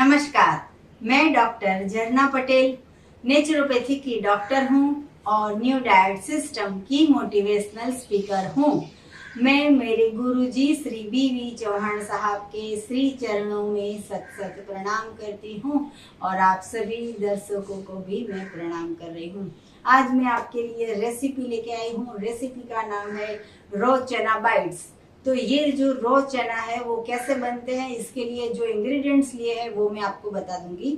नमस्कार, मैं डॉक्टर झरना पटेल नेचुरोपैथी की डॉक्टर हूँ और न्यू डाइट सिस्टम की मोटिवेशनल स्पीकर हूँ। मैं मेरे गुरुजी श्री बी.वी. चौहान साहब के श्री चरणों में सत सत प्रणाम करती हूँ और आप सभी दर्शकों को भी मैं प्रणाम कर रही हूँ। आज मैं आपके लिए रेसिपी लेके आई हूँ। रेसिपी का नाम है रॉ चना बाइट्स। तो ये जो रॉ चना है वो कैसे बनते हैं, इसके लिए जो इंग्रेडिएंट्स लिए हैं वो मैं आपको बता दूंगी।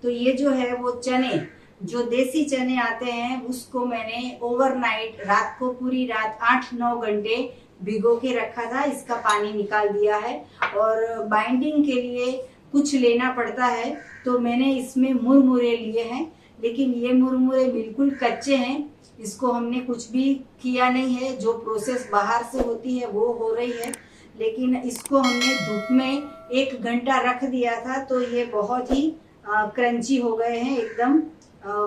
तो ये जो है वो चने, जो देसी चने आते हैं, उसको मैंने ओवरनाइट, रात को पूरी रात 8-9 घंटे भिगो के रखा था। इसका पानी निकाल दिया है और बाइंडिंग के लिए कुछ लेना पड़ता है, तो मैंने इसमें मुरमुरे लिए हैं। लेकिन ये मुरमुरे बिल्कुल कच्चे हैं, इसको हमने कुछ भी किया नहीं है। जो प्रोसेस बाहर से होती है वो हो रही है, लेकिन इसको हमने धूप में 1 घंटा रख दिया था, तो ये बहुत ही क्रंची हो गए हैं, एकदम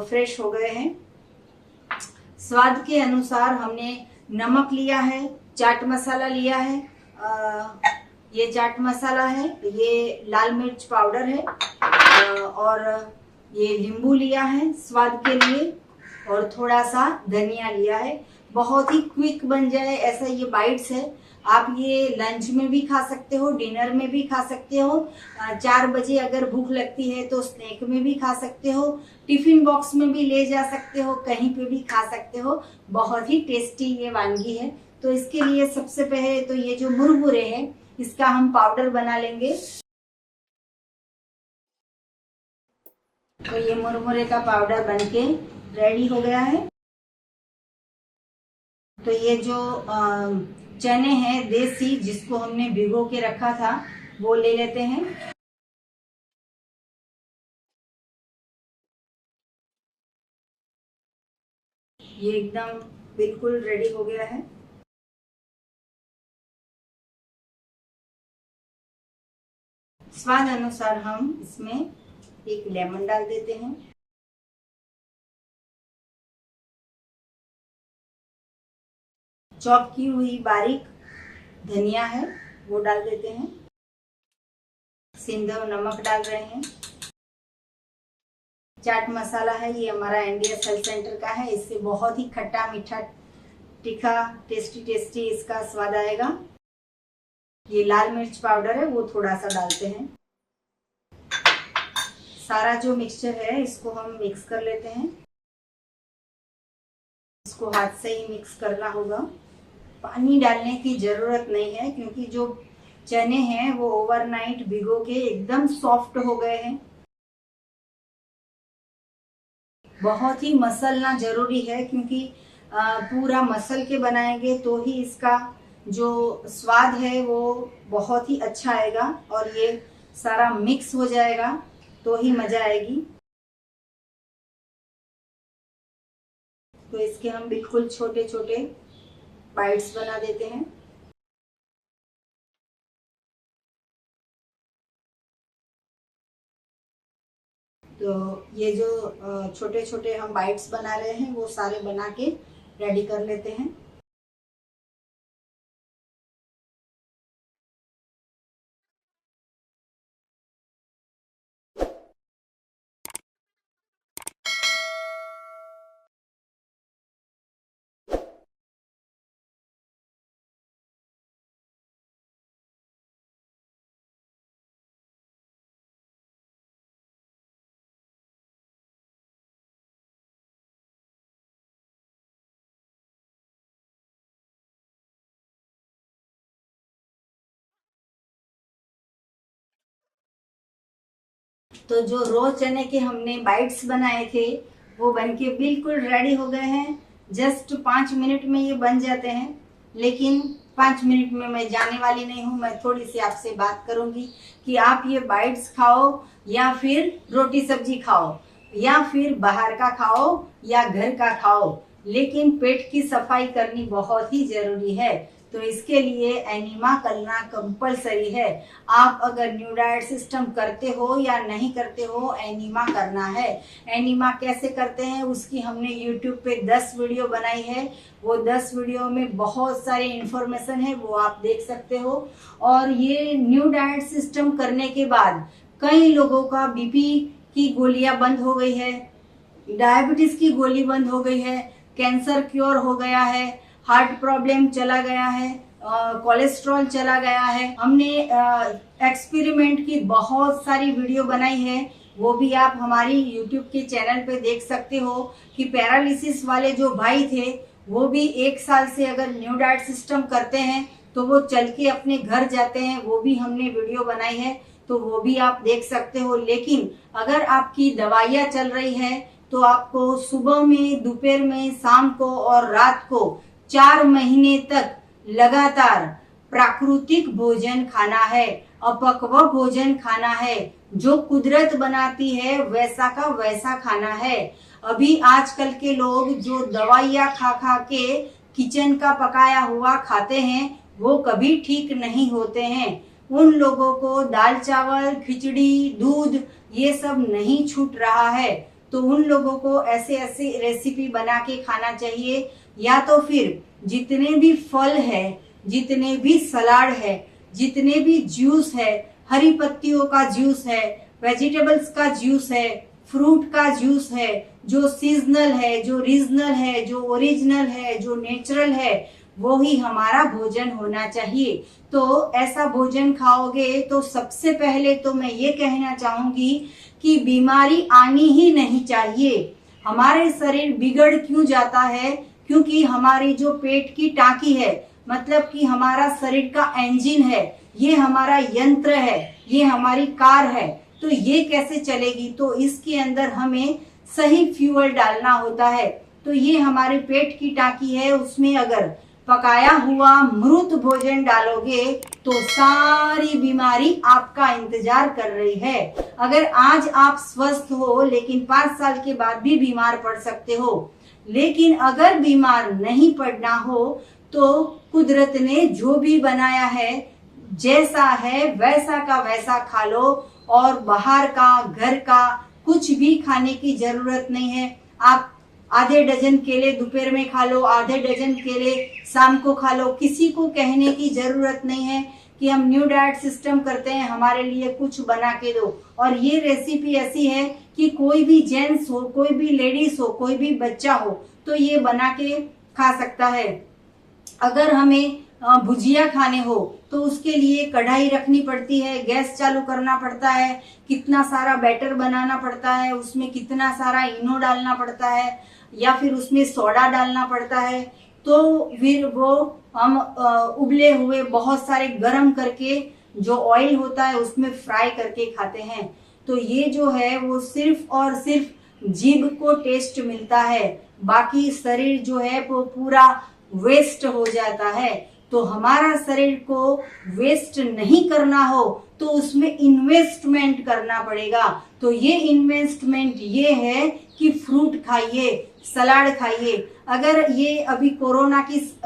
फ्रेश हो गए हैं। स्वाद के अनुसार हमने नमक लिया है, चाट मसाला लिया है, ये चाट मसाला है, ये लाल मिर्च पाउडर है, और ये नींबू लिया है स्वाद के लिए, और थोड़ा सा धनिया लिया है। बहुत ही क्विक बन जाए ऐसा ये बाइट्स है। आप ये लंच में भी खा सकते हो, डिनर में भी खा सकते हो, 4 बजे अगर भूख लगती है तो स्नैक में भी खा सकते हो, टिफिन बॉक्स में भी ले जा सकते हो, कहीं पे भी खा सकते हो। बहुत ही टेस्टी ये वानगी है। तो इसके लिए सबसे पहले तो ये जो मुरमुरे हैं इसका हम पाउडर बना लेंगे। तो ये मुरमुरे का पाउडर बनके रेडी हो गया है। तो ये जो चने हैं देसी, जिसको हमने भिगो के रखा था, वो ले लेते हैं। ये एकदम बिल्कुल रेडी हो गया है। स्वाद अनुसार हम इसमें एक लेमन डाल देते हैं। चॉप की हुई बारीक धनिया है वो डाल देते हैं। सिंधव नमक डाल रहे हैं। चाट मसाला है, ये हमारा इंडिया हेल्थ सेंटर का है। इससे बहुत ही खट्टा मीठा तीखा टेस्टी इसका स्वाद आएगा। ये लाल मिर्च पाउडर है वो थोड़ा सा डालते हैं। सारा जो मिक्सचर है इसको हम मिक्स कर लेते हैं। इसको हाथ से ही मिक्स करना होगा, पानी डालने की जरूरत नहीं है, क्योंकि जो चने हैं वो ओवरनाइट भिगो के एकदम सॉफ्ट हो गए हैं। बहुत ही मसलना जरूरी है, क्योंकि पूरा मसल के बनाएंगे तो ही इसका जो स्वाद है वो बहुत ही अच्छा आएगा, और ये सारा मिक्स हो जाएगा तो ही मजा आएगी। तो इसके हम बिल्कुल छोटे छोटे बाइट्स बना देते हैं। तो ये जो छोटे छोटे हम बाइट्स बना रहे हैं वो सारे बना के रेडी कर लेते हैं। तो जो रो चने के हमने बाइट्स बनाए थे वो बनके बिल्कुल रेडी हो गए हैं। जस्ट 5 मिनट में ये बन जाते हैं, लेकिन 5 मिनट में मैं जाने वाली नहीं हूँ। मैं थोड़ी सी आपसे बात करूंगी कि आप ये बाइट्स खाओ या फिर रोटी सब्जी खाओ या फिर बाहर का खाओ या घर का खाओ, लेकिन पेट की सफाई करनी बहुत ही जरूरी है। तो इसके लिए एनिमा करना कंपलसरी है। आप अगर न्यू डाइट सिस्टम करते हो या नहीं करते हो, एनिमा करना है। एनिमा कैसे करते हैं उसकी हमने यूट्यूब पे 10 वीडियो बनाई है। वो 10 वीडियो में बहुत सारी इंफॉर्मेशन है, वो आप देख सकते हो। और ये न्यू डाइट सिस्टम करने के बाद कई लोगों का बीपी की गोलियां बंद हो गई है, डायबिटीज की गोली बंद हो गई है, कैंसर क्योर हो गया है, हार्ट प्रॉब्लम चला गया है, कोलेस्ट्रॉल चला गया है। हमने एक्सपेरिमेंट की बहुत सारी वीडियो बनाई है, वो भी आप हमारी यूट्यूब के चैनल पे देख सकते हो कि पैरालिसिस वाले जो भाई थे वो भी 1 साल से अगर न्यू डाइट सिस्टम करते हैं तो वो चल के अपने घर जाते हैं, वो भी हमने वीडियो बनाई है, तो वो भी आप देख सकते हो। लेकिन अगर आपकी दवाइयाँ चल रही है तो आपको सुबह में, दोपहर में, शाम को और रात को 4 महीने तक लगातार प्राकृतिक भोजन खाना है, अपक्व भोजन खाना है, जो कुदरत बनाती है वैसा का वैसा खाना है। अभी आजकल के लोग जो दवाइयाँ खा खा के किचन का पकाया हुआ खाते हैं वो कभी ठीक नहीं होते हैं। उन लोगों को दाल चावल, खिचड़ी, दूध ये सब नहीं छूट रहा है, तो उन लोगों को ऐसे ऐसे रेसिपी बना के खाना चाहिए। या तो फिर जितने भी फल है, जितने भी सलाद है, जितने भी जूस है, हरी पत्तियों का जूस है, वेजिटेबल्स का जूस है, फ्रूट का जूस है, जो सीजनल है, जो रीजनल है, जो ओरिजिनल है, जो नेचुरल है, वो ही हमारा भोजन होना चाहिए। तो ऐसा भोजन खाओगे तो सबसे पहले तो मैं ये कहना चाहूंगी कि बीमारी आनी ही नहीं चाहिए। हमारे शरीर बिगड़ क्यों जाता है? क्योंकि हमारी जो पेट की टांकी है, मतलब कि हमारा शरीर का इंजन है, ये हमारा यंत्र है, ये हमारी कार है, तो ये कैसे चलेगी? तो इसके अंदर हमें सही फ्यूल डालना होता है। तो ये हमारे पेट की टांकी है, उसमें अगर पकाया हुआ मृत भोजन डालोगे तो सारी बीमारी आपका इंतजार कर रही है। अगर आज आप स्वस्थ हो लेकिन 5 साल के बाद भी बीमार पड़ सकते हो। लेकिन अगर बीमार नहीं पड़ना हो तो कुदरत ने जो भी बनाया है, जैसा है वैसा का वैसा खा लो, और बाहर का, घर का कुछ भी खाने की जरूरत नहीं है। आप आधे डजन केले दोपहर में खा लो, आधे डजन केले शाम को खा लो। किसी को कहने की जरूरत नहीं है कि हम न्यू डाइट सिस्टम करते हैं, हमारे लिए कुछ बना के दो। और ये रेसिपी ऐसी है कि कोई भी जेंट्स हो, कोई भी लेडीज हो, कोई भी बच्चा हो तो ये बना के खा सकता है। अगर हमें भुजिया खाने हो तो उसके लिए कढ़ाई रखनी पड़ती है, गैस चालू करना पड़ता है, कितना सारा बैटर बनाना पड़ता है, उसमें कितना सारा इनो डालना पड़ता है या फिर उसमें सोडा डालना पड़ता है। तो फिर वो हम उबले हुए बहुत सारे गरम करके जो ऑयल होता है उसमें फ्राई करके खाते हैं। तो ये जो है वो सिर्फ और सिर्फ जीभ को टेस्ट मिलता है, बाकी शरीर जो है वो पूरा वेस्ट हो जाता है। तो हमारा शरीर को वेस्ट नहीं करना हो तो उसमें इन्वेस्टमेंट करना पड़ेगा। तो ये इन्वेस्टमेंट ये है कि फ्रूट खाइए, सलाद खाइए। अगर ये अभी कोरोना की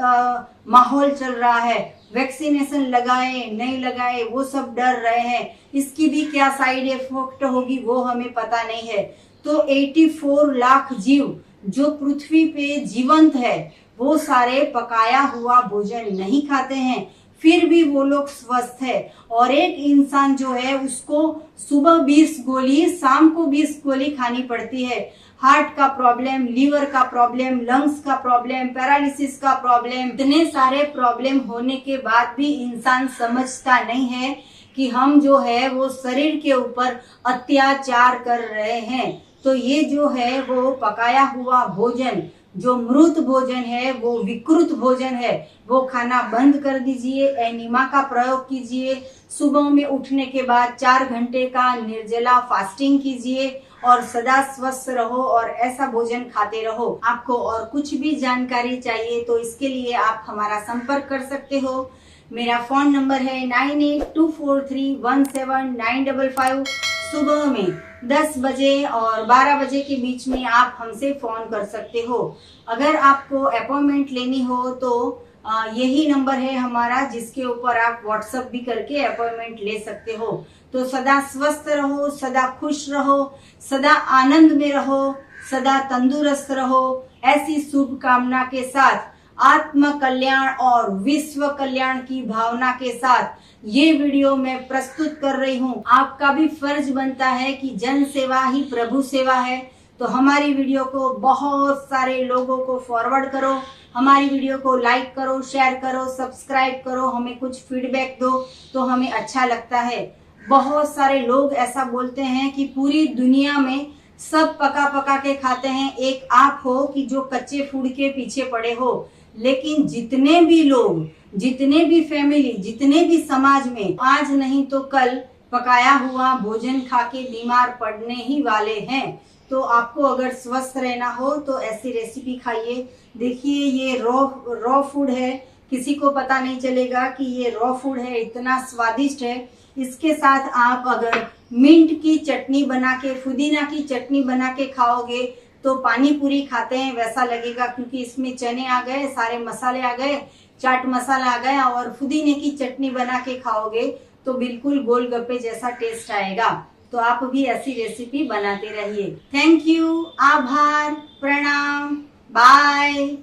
माहौल चल रहा है, वैक्सीनेशन लगाए नहीं लगाए वो सब डर रहे हैं, इसकी भी क्या साइड इफेक्ट होगी वो हमें पता नहीं है। तो 84 लाख जीव जो पृथ्वी पे जीवंत है वो सारे पकाया हुआ भोजन नहीं खाते हैं, फिर भी वो लोग स्वस्थ है। और एक इंसान जो है उसको सुबह 20 गोली, शाम को 20 गोली खानी पड़ती है। हार्ट का प्रॉब्लम, लीवर का प्रॉब्लम, लंग्स का प्रॉब्लम, पैरालिसिस का प्रॉब्लम, इतने सारे प्रॉब्लम होने के बाद भी इंसान समझता नहीं है कि हम जो है वो शरीर के ऊपर अत्याचार कर रहे हैं। तो ये जो है वो पकाया हुआ भोजन, जो मृत भोजन है, वो विकृत भोजन है, वो खाना बंद कर दीजिए। एनिमा का प्रयोग कीजिए। सुबह में उठने के बाद 4 घंटे का निर्जला फास्टिंग कीजिए और सदा स्वस्थ रहो और ऐसा भोजन खाते रहो। आपको और कुछ भी जानकारी चाहिए तो इसके लिए आप हमारा संपर्क कर सकते हो। मेरा फोन नंबर है 9824317955। सुबह में 10 बजे और 12 बजे के बीच में आप हमसे फोन कर सकते हो। अगर आपको अपॉइंटमेंट लेनी हो तो यही नंबर है हमारा, जिसके ऊपर आप व्हाट्सएप भी करके अपॉइंटमेंट ले सकते हो। तो सदा स्वस्थ रहो, सदा खुश रहो, सदा आनंद में रहो, सदा तंदुरुस्त रहो। ऐसी शुभकामना के साथ आत्म कल्याण और विश्व कल्याण की भावना के साथ ये वीडियो मैं प्रस्तुत कर रही हूँ। आपका भी फर्ज बनता है कि जन सेवा ही प्रभु सेवा है, तो हमारी वीडियो को बहुत सारे लोगों को फॉरवर्ड करो, हमारी वीडियो को लाइक करो, शेयर करो, सब्सक्राइब करो, हमें कुछ फीडबैक दो तो हमें अच्छा लगता है। बहुत सारे लोग ऐसा बोलते हैं कि पूरी दुनिया में सब पका पका के खाते हैं, एक आप हो कि जो कच्चे फूड के पीछे पड़े हो। लेकिन जितने भी लोग, जितने भी फैमिली, जितने भी समाज में आज नहीं तो कल पकाया हुआ भोजन खा के बीमार पड़ने ही वाले हैं। तो आपको अगर स्वस्थ रहना हो तो ऐसी रेसिपी खाइए। देखिए ये रॉ फूड है, किसी को पता नहीं चलेगा कि ये रॉ फूड है, इतना स्वादिष्ट है। इसके साथ आप अगर मिंट की चटनी बना के, पुदीना की चटनी बना के खाओगे तो पानी पूरी खाते हैं वैसा लगेगा, क्योंकि इसमें चने आ गए, सारे मसाले आ गए, चाट मसाला आ गया, और पुदीने की चटनी बना के खाओगे तो बिल्कुल गोलगप्पे जैसा टेस्ट आएगा। तो आप भी ऐसी रेसिपी बनाते रहिए। थैंक यू, आभार, प्रणाम, बाय।